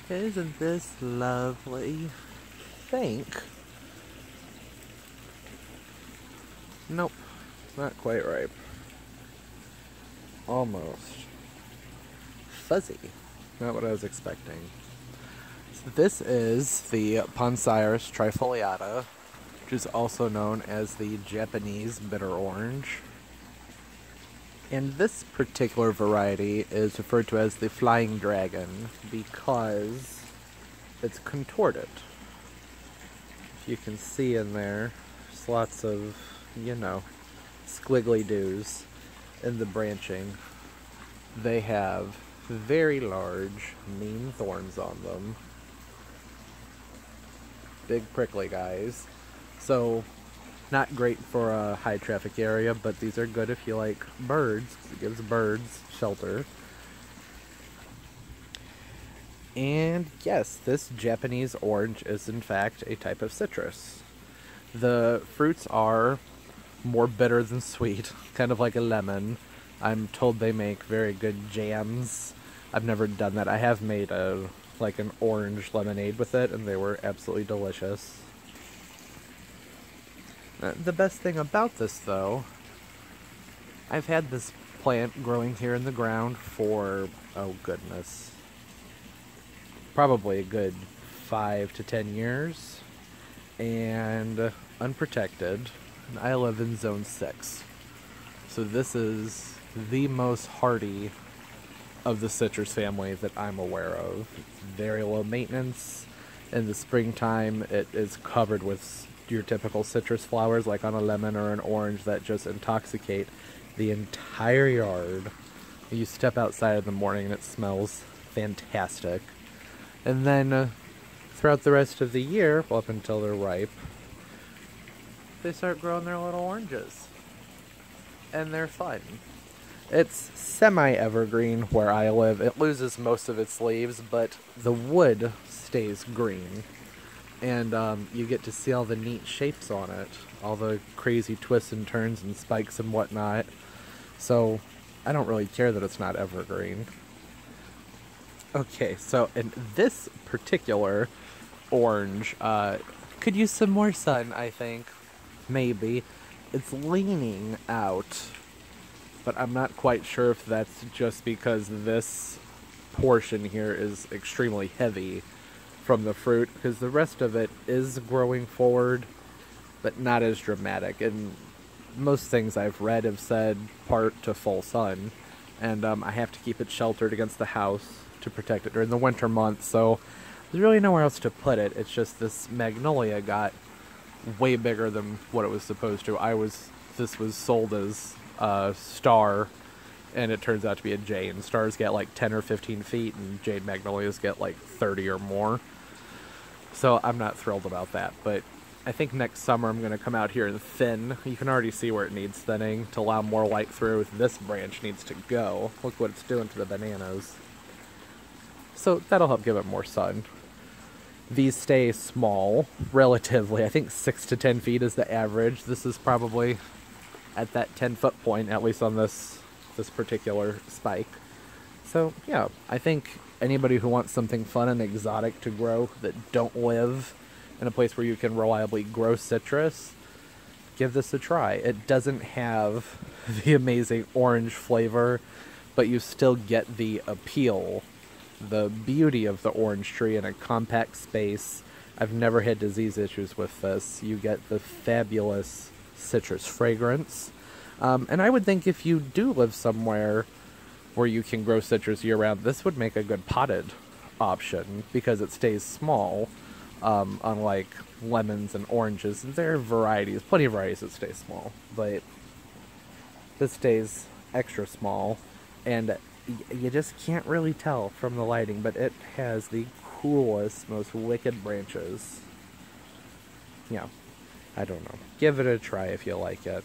Isn't this lovely? Think. Nope, not quite ripe. Almost. Fuzzy. Not what I was expecting. So this is the Poncirus Trifoliata, which is also known as the Japanese bitter orange. And this particular variety is referred to as the flying dragon because it's contorted. If you can see in there, there's lots of, squiggly doos in the branching. They have very large, mean thorns on them. Big prickly guys. So, not great for a high traffic area, but these are good if you like birds, because it gives birds shelter. And yes, this Japanese orange is in fact a type of citrus. The fruits are more bitter than sweet, kind of like a lemon. I'm told they make very good jams. I've never done that. I have made an orange lemonade with it, and they were absolutely delicious. The best thing about this, though, I've had this plant growing here in the ground for, oh goodness, probably a good 5 to 10 years, and unprotected. And I live in zone 6. So this is the most hardy of the citrus family that I'm aware of. It's very low maintenance. In the springtime, it is covered with your typical citrus flowers, like on a lemon or an orange, that just intoxicate the entire yard. You step outside in the morning and it smells fantastic. And then throughout the rest of the year, well, up until they're ripe, they start growing their little oranges. And they're fun. It's semi-evergreen where I live. It loses most of its leaves, but the wood stays green. And you get to see all the neat shapes on it. All the crazy twists and turns and spikes and whatnot. So I don't really care that it's not evergreen. Okay, so in this particular orange, could use some more sun, I think. Maybe. It's leaning out, but I'm not quite sure if that's just because this portion here is extremely heavy from the fruit, because the rest of it is growing forward, but not as dramatic. And most things I've read have said part to full sun, and I have to keep it sheltered against the house to protect it during the winter months, so there's really nowhere else to put it. It's just this magnolia got way bigger than what it was supposed to. This was sold as a star, and it turns out to be a jade. Stars get like 10 or 15 feet, and jade magnolias get like 30 or more. So I'm not thrilled about that, but I think next summer I'm going to come out here and thin. You can already see where it needs thinning to allow more light through. This branch needs to go. Look what it's doing to the bananas. So that'll help give it more sun. These stay small, relatively. I think 6 to 10 feet is the average. This is probably at that 10-foot point, at least on this particular spike. So yeah, I think anybody who wants something fun and exotic to grow that don't live in a place where you can reliably grow citrus, give this a try. It doesn't have the amazing orange flavor, but you still get the appeal, the beauty of the orange tree in a compact space. I've never had disease issues with this. You get the fabulous citrus fragrance. And I would think if you do live somewhere where you can grow citrus year-round, this would make a good potted option because it stays small, unlike lemons and oranges. There are varieties, plenty of varieties that stay small, but this stays extra small, and you just can't really tell from the lighting, but it has the coolest, most wicked branches. Yeah, I don't know. Give it a try if you like it.